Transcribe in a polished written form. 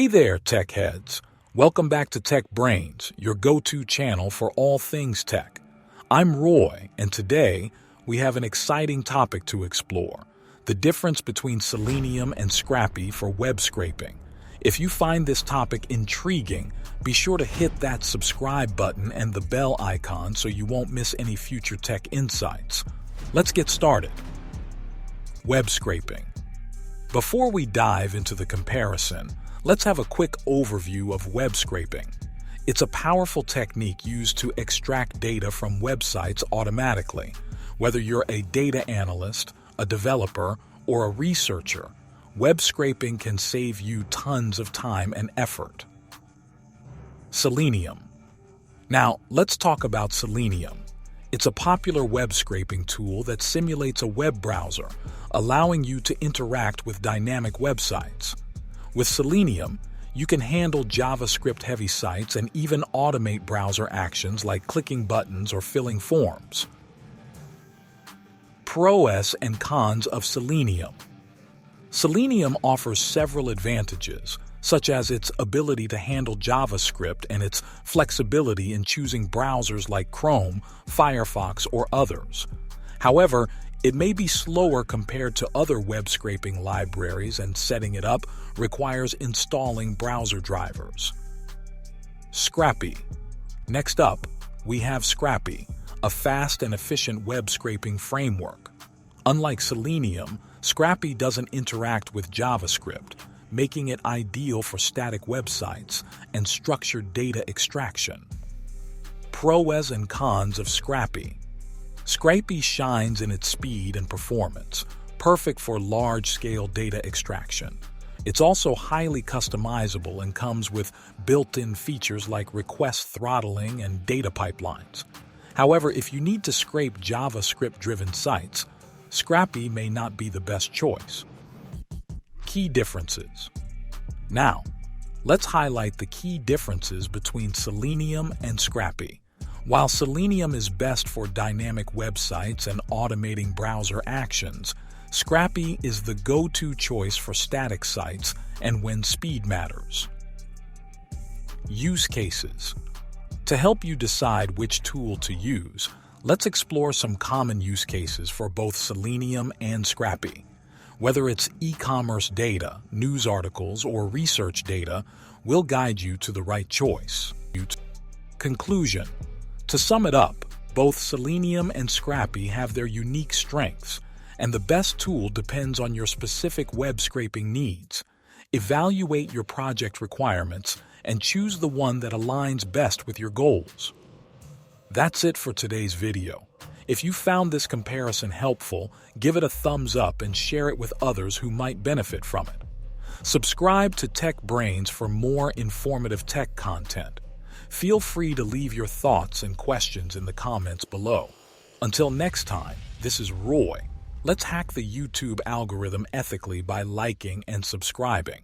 there, tech heads. Welcome back to Tech Brains, your go-to channel for all things tech. I'm Roy, and today we have an exciting topic to explore: the difference between Selenium and Scrapy for web scraping. If you find this topic intriguing, be sure to hit that subscribe button and the bell icon so you won't miss any future tech insights. Let's get started. Web scraping. Before we dive into the comparison, let's have a quick overview of web scraping. It's a powerful technique used to extract data from websites automatically. Whether you're a data analyst, a developer, or a researcher, web scraping can save you tons of time and effort. Selenium. Now, let's talk about Selenium. It's a popular web scraping tool that simulates a web browser, allowing you to interact with dynamic websites. With Selenium, you can handle JavaScript-heavy sites and even automate browser actions like clicking buttons or filling forms. Pros and cons of Selenium. Selenium offers several advantages, such as its ability to handle JavaScript and its flexibility in choosing browsers like Chrome, Firefox, or others. However, it may be slower compared to other web scraping libraries, and setting it up requires installing browser drivers. Scrapy. Next up, we have Scrapy, a fast and efficient web scraping framework. Unlike Selenium, Scrapy doesn't interact with JavaScript, making it ideal for static websites and structured data extraction. Pros and cons of Scrapy. Scrapy shines in its speed and performance, perfect for large-scale data extraction. It's also highly customizable and comes with built-in features like request throttling and data pipelines. However, if you need to scrape JavaScript-driven sites, Scrapy may not be the best choice. Key differences. Now, let's highlight the key differences between Selenium and Scrapy. While Selenium is best for dynamic websites and automating browser actions, Scrapy is the go-to choice for static sites and when speed matters. Use cases. To help you decide which tool to use, let's explore some common use cases for both Selenium and Scrapy. Whether it's e-commerce data, news articles, or research data, we'll guide you to the right choice. Conclusion. To sum it up, both Selenium and Scrapy have their unique strengths, and the best tool depends on your specific web scraping needs. Evaluate your project requirements and choose the one that aligns best with your goals. That's it for today's video. If you found this comparison helpful, give it a thumbs up and share it with others who might benefit from it. Subscribe to Tech Brains for more informative tech content. Feel free to leave your thoughts and questions in the comments below. Until next time, this is Roy. Let's hack the YouTube algorithm ethically by liking and subscribing.